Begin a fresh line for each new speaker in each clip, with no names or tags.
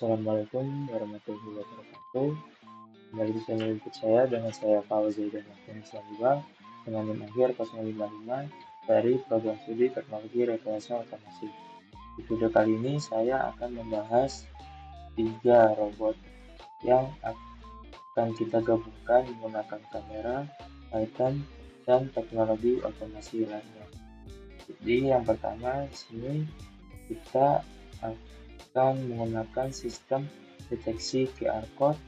Assalamualaikum warahmatullahi wabarakatuh. Kembali bersama dengan saya dengan saya Fauzi dan Martin Islamibang dengan NIM akhir 055 dari program studi teknologi rekayasa otomasi. Di video kali ini saya akan membahas 3 robot yang akan kita gabungkan menggunakan kamera, Python, dan teknologi otomasi lainnya. Jadi yang pertama di sini kita akan menggunakan sistem deteksi QR code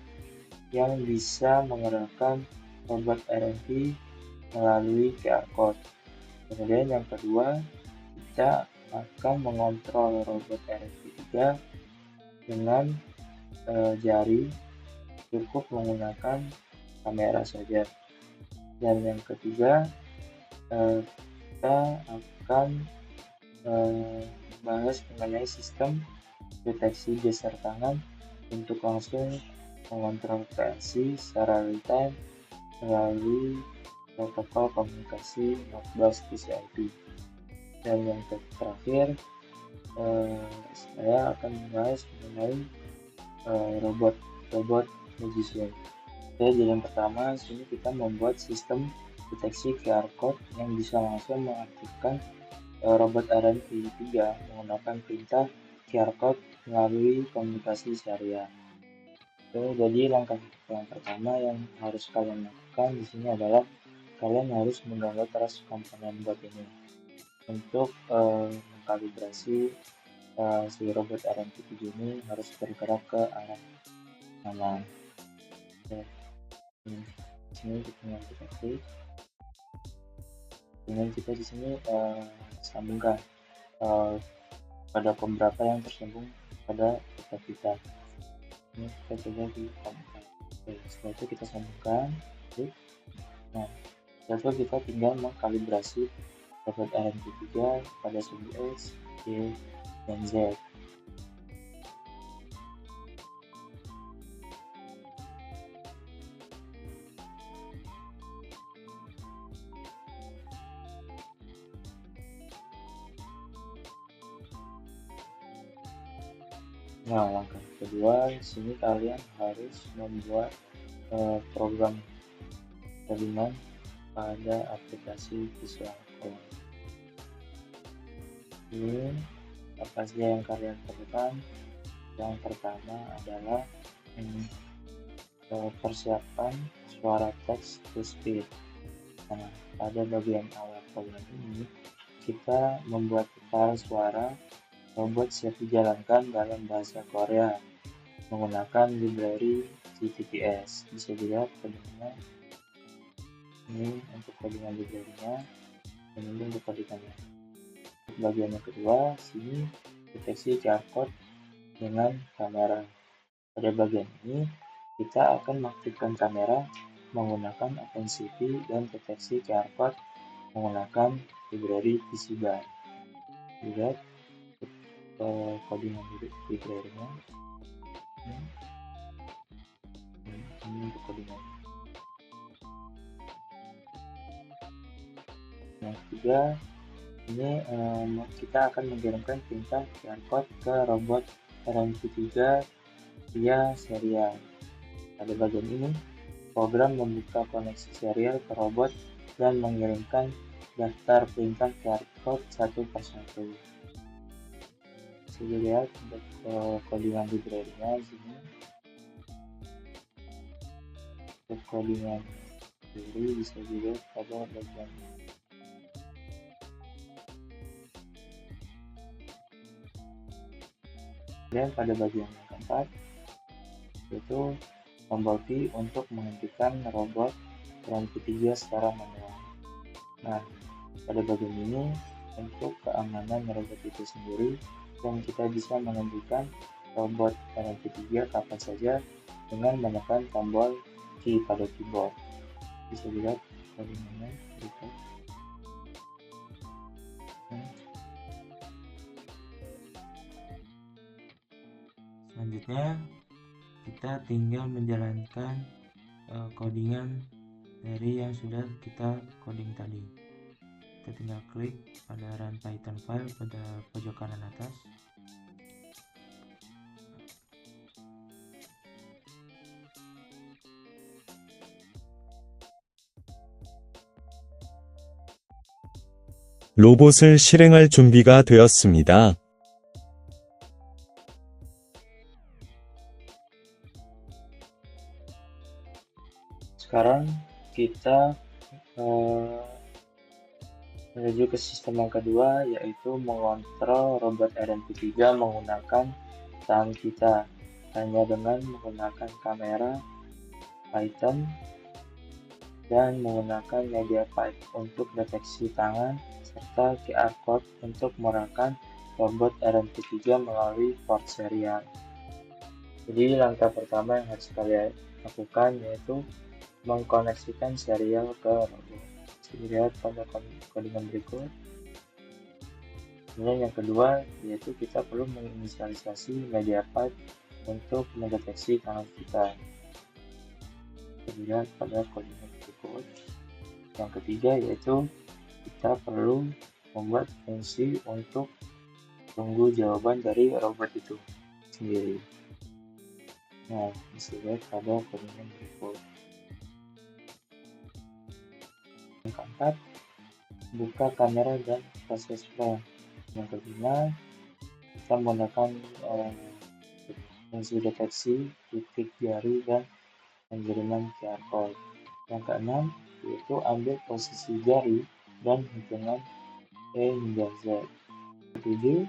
yang bisa menggerakkan robot RFID melalui QR code. Kemudian yang kedua, kita akan mengontrol robot RFID 3 dengan jari, cukup menggunakan kamera saja. Dan yang ketiga, kita akan membahas mengenai sistem deteksi geser tangan untuk langsung mengontrol PLC secara real time melalui protokol komunikasi Modbus TCP/IP. Dan yang terakhir, saya akan membahas mengenai robot magician. Jadi yang pertama, sini kita membuat sistem deteksi QR code yang bisa langsung mengaktifkan robot RFID 3 menggunakan perintah QR code melalui komunikasi syariah. Jadi langkah yang pertama yang harus kalian lakukan di sini adalah kalian harus mendownload RAS komponen bot ini untuk mengkalibrasi si robot RFID 7 ini harus bergerak ke arah mana. Di sini kita klik, kemudian kita di sini sambungkan pada pemberapa yang tersambung pada laptop kita. Ini kita coba di komputer. Setelah itu kita sambungkan. Nah, setelah itu kita tinggal mengkalibrasi robot RFID 3 pada segi X, Y, dan Z. Nah, langkah kedua, di sini kalian harus membuat program codingan pada aplikasi visual code. Ini apa saja yang kalian perlukan? Yang pertama adalah persiapan suara text to speech. Nah, pada bagian awal program ini kita membuat file suara robot siap dijalankan dalam bahasa Korea menggunakan library GTPS. Bisa dilihat kodenya. Ini untuk codingan library-nya, dan ini untuk codingannya. Bagian yang kedua, sini deteksi QR code dengan kamera. Pada bagian ini kita akan mengaktifkan kamera menggunakan OpenCV dan deteksi QR code menggunakan library PCBar. Lihat codingan library-nya. Ini untuk codingan. Yang ketiga, ini kita akan mengirimkan perintah QR code ke robot RFID 3 via serial. Pada bagian ini, program membuka koneksi serial ke robot dan mengirimkan daftar perintah QR code satu persatu. Bisa dilihat untuk codingan library-nya di sini. Untuk codingan library bisa dilihat pada bagian ini. Dan pada bagian yang keempat, yaitu tombol T untuk menghentikan robot RFID 3 secara manual. Nah, pada bagian ini untuk keamanan robot itu sendiri, dan kita bisa menghentikan robot RFID 3 kapan saja dengan menekan tombol T pada keyboard. Bisa dilihat bagaimana gitu. Selanjutnya kita tinggal menjalankan codingan dari yang sudah kita coding tadi. Kita tinggal klik pada run Python file pada pojok kanan atas.
로봇을 실행할 준비가 되었습니다.
Sekarang kita menuju ke sistem yang kedua, yaitu mengontrol robot RMP3 menggunakan tangan kita, hanya dengan menggunakan kamera Python dan menggunakan MediaPipe untuk deteksi tangan, serta QR Code untuk mengarahkan robot RMP3 melalui port serial. Jadi langkah pertama yang harus kalian lakukan yaitu mengkoneksikan serial ke robot. Lihat pada codingan berikut. Kemudian yang kedua yaitu kita perlu menginisialisasi MediaPipe untuk mendeteksi tangan kita. Lihat pada codingan berikut. Yang ketiga yaitu kita perlu membuat fungsi untuk tunggu jawaban dari robot itu sendiri. Nah, bisa lihat pada codingan berikut. Yang keempat, buka kamera dan proses frame. Yang kelima, kita menggunakan fungsi deteksi titik jari dan pengiriman QR code. Yang keenam, yaitu ambil posisi jari dan hitungan E hingga Z. Ketujuh,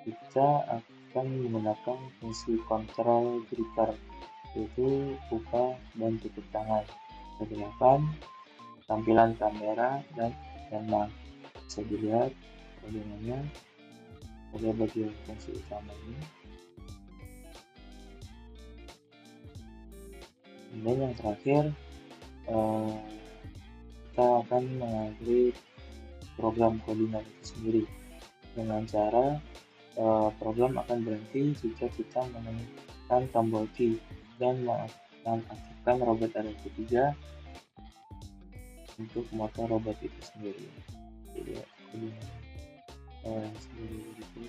kita akan menggunakan fungsi kontrol gripper, yaitu buka dan tutup tangan. Kedelapan, tampilan kamera dan tema bisa dilihat bagaimana pada bagian fungsi utama ini. Kemudian yang terakhir kita akan mengakhiri program codingan itu sendiri dengan cara program akan berhenti jika kita menekan tombol key dan mengaktifkan robot RMP3 untuk motor robot itu sendiri. Jadi codingan sendiri begitu.